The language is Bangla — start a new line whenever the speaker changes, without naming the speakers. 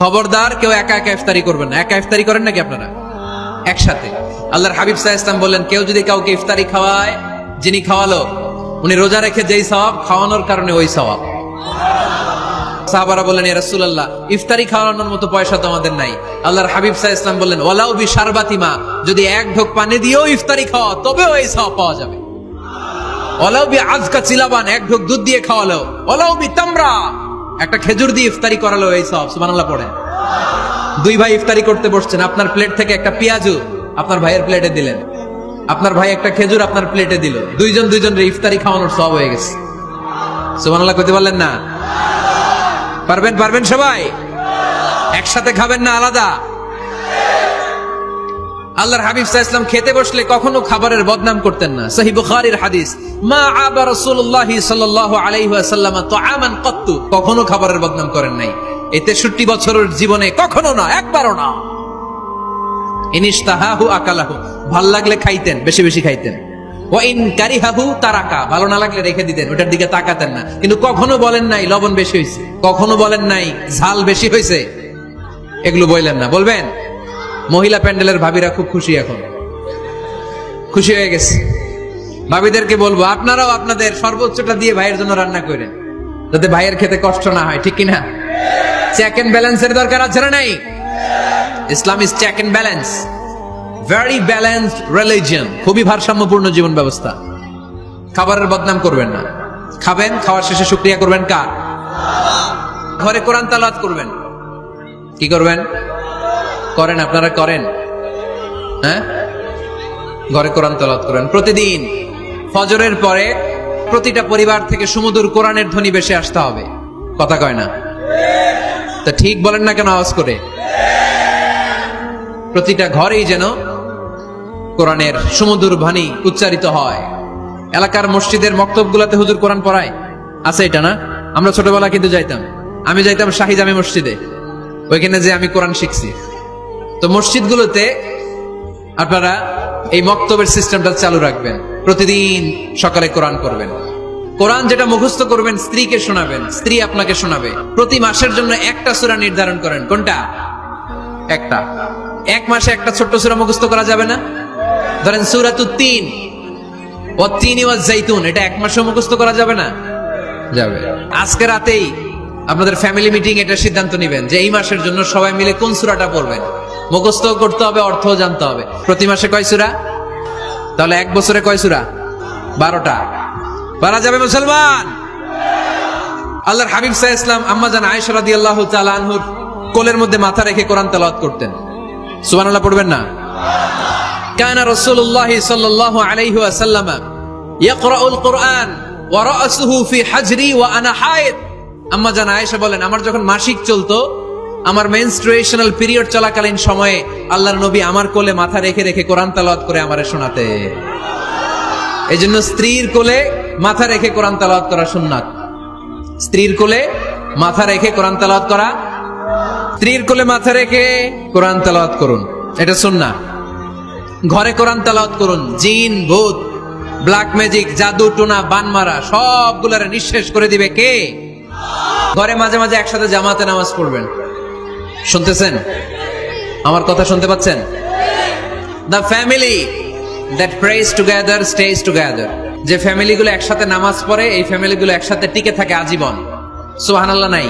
খবরদার কেউ একা একা ইফতারি করবেন না। একা ইফতারি করেন নাকি আপনারা? একসাথে। আল্লাহর হাবিব সাল্লাল্লাহু আলাইহি ওয়াসাল্লাম বললেন, কেউ যদি কাউকে ইফতারি খাওয়ায়, যিনি খাওয়ালো উনি রোজা রেখে যেই সওয়াব, খাওয়ানোর কারণে ওই সওয়াব। সাহাবারা বললেন, ইয়া রাসূলুল্লাহ, ইফতারি খাওয়ানোর মতো পয়সা তো আমাদের নাই। আল্লাহর হাবিব সাল্লাল্লাহু আলাইহি ওয়াসাল্লাম বললেন, ওয়ালাউ বি শারবাতিমা, যদি এক ঢোক পানি দিয়েও ইফতারি খাওয়া তবেও এই সওয়াব পাওয়া যাবে। ওয়ালাউ বি আযকা চিলাবান, এক ঢোক দুধ দিয়ে খাওয়ালো। ওয়ালাউ বি তামরা, একটা খেজুর দিয়ে ইফতারি করালো এই সওয়াব। সুবহানাল্লাহ পড়েন। দুই ভাই ইফতারি করতে বসছেন, আপনার প্লেট থেকে একটা পেঁয়াজু আপনার ভাইয়ের প্লেটে দিলেন, আপনার ভাই একটা খেজুর আপনার প্লেটে দিল, দুইজনের ইফতারি খাওয়ানোর সওয়াব হয়ে গেছে। সুবহানাল্লাহ কইতে পারলেন না? পারবেন সবাই? একসাথে খাবেন না আলাদা? আল্লাহর হাবিব সাল্লাল্লাহু আলাইহি ওয়াসাল্লাম খেতে বসলে কখনো খাবারের বদনাম করতেন না। সহিহ বুখারীর হাদিস, মা আবা রাসূলুল্লাহ সাল্লাল্লাহু আলাইহি ওয়াসাল্লাম তাআমান কত্তু, কখনো খাবারের বদনাম করেন নাই। এই 63 বছরের জীবনে কখনো না, একবারও না। ইনিশতাহাহু আকালাহু, ভাল লাগলে খাইতেন, বেশি বেশি খাইতেন। ওয়া ইন কারিহাহু তারাকা, ভালো না লাগলে রেখে দিতেন, ওটার দিকে তাকাতেন না। কিন্তু কখনো বলেন নাই লবণ বেশি হয়েছে, কখনো বলেন নাই ঝাল বেশি হয়েছে, এগুলো বললেন না। বলবেন? মহিলা প্যান্ডেলের ভাবিরা খুব খুশি, এখন খুশি হয়ে গেছে। ভাবিদেরকে বলবো, আপনারাও আপনাদের সর্বোচ্চটা দিয়ে ভাইয়ের জন্য রান্না করেন, যাতে ভাইয়ের খেতে কষ্ট না হয়, ঠিক কিনা? চেক এন্ড ব্যালেন্সের দরকার আছে না নাই? Islam is check and balance, very balanced religion, খুবই ভারসাম্যপূর্ণ জীবন ব্যবস্থা। খাবারের বদনাম করবেন না। খাবেন, খাওয়ার শেষে শুকরিয়া করবেন কার? ঘরে কোরআন তেলাওয়াত করবেন। কি করবেন? করেন, আপনারা করেন? হ্যাঁ, ঘরে কোরআন তেলাওয়াত করেন প্রতিদিন। ফজরের পরে প্রতিটা পরিবার থেকে সুমধুর কোরআনের ধ্বনি ভেসে আসতে হবে। কথা কয় না? তা ঠিক বলেন না কেন আওয়াজ করে? প্রতিটা ঘরেই যেন কোরআনের সুমধুর বাণী উচ্চারিত হয়। এলাকার মসজিদের মক্তবগুলোতে হুজুর কোরআন পড়ায়, আছে এটা না? আমরা ছোটবেলা কিন্তু যাইতাম, আমি যাইতাম শাহী জামি মসজিদে, ওইখানে যে আমি কোরআন শিখছি। তো মসজিদগুলোতে আপনারা এই মক্তবের সিস্টেমটা চালু রাখবেন, প্রতিদিন সকালে কোরআন করবেন। কোরআন যেটা মুখস্থ করবেন, স্ত্রীকে শোনাবেন, স্ত্রী আপনাকে শোনাবে। প্রতি মাসের জন্য একটা সূরা নির্ধারণ করেন। কোনটা? একটা। এক মাসে একটা ছোট্ট সূরা মুখস্থ করা যাবে না? ধরেন সূরাতুত তিন, ওয়াত-তিনি ওয়াজ-জাইতুন, এটা এক মাসে মুখস্থ করা যাবে না? যাবে। আজকে রাতেই আপনাদের ফ্যামিলি মিটিং এটা সিদ্ধান্ত নেবেন যে এই মাসের জন্য সবাই মিলে কোন সূরাটা পড়বেন। মুখস্থ করতে হবে, অর্থও জানতে হবে। প্রতি মাসে কয় সূরা? তাহলে এক বছরে কয় সূরা? 12টা। পারা যাবে মুসলমান? আল্লাহর হাবিব সাল্লাল্লাহু আলাইহি ওয়াসাল্লাম আম্মা জান আয়েশা রাদিয়াল্লাহু তাআলা আনহুর কোলের মধ্যে মাথা রেখে কোরআন তেলাওয়াত করতেন। সুবহানাল্লাহ পড়বেন না? কানা রাসূলুল্লাহ সাল্লাল্লাহু আলাইহি ওয়াসাল্লাম ইয়াকরাউল কুরআন ওয়া রাসুহু ফি হাজরি ওয়া আনা হায়েদ। আম্মা জান আয়েশা বলেন, আমার যখন মাসিক চলতো, আমার মেনস্ট্রুয়েশনাল পিরিয়ড চলাকালীন সময়ে আল্লাহর নবী আমার কোলে মাথা রেখে রেখে কোরআন তেলাওয়াত করে আমারে শোনাতে। এইজন্য স্ত্রীর কোলে মাথা রেখে কোরআন তেলাওয়াত করা সুন্নাত। স্ত্রীর কোলে মাথা রেখে কোরআন তেলাওয়াত করা, স্ত্রীর কোলে মাথা রেখে কোরআন তেলাওয়াত করুন, এটা সুন্নাহ। ঘরে কোরআন তেলাওয়াত করুন। জিন, ভূত, ব্ল্যাক ম্যাজিক, জাদু টোনা, বানমারা সবগুলারে নিঃশেষ করে দিবে কে? ঘরে মাঝে মাঝে একসাথে জামাতে নামাজ পড়বেন। শুনতেছেন? আমার কথা শুনতে পাচ্ছেন? The family that prays together stays together. যে ফ্যামিলিগুলো একসাথে নামাজ পড়ে, এই ফ্যামিলিগুলো একসাথে টিকে থাকে আজীবন। সুবহানাল্লাহ নাই?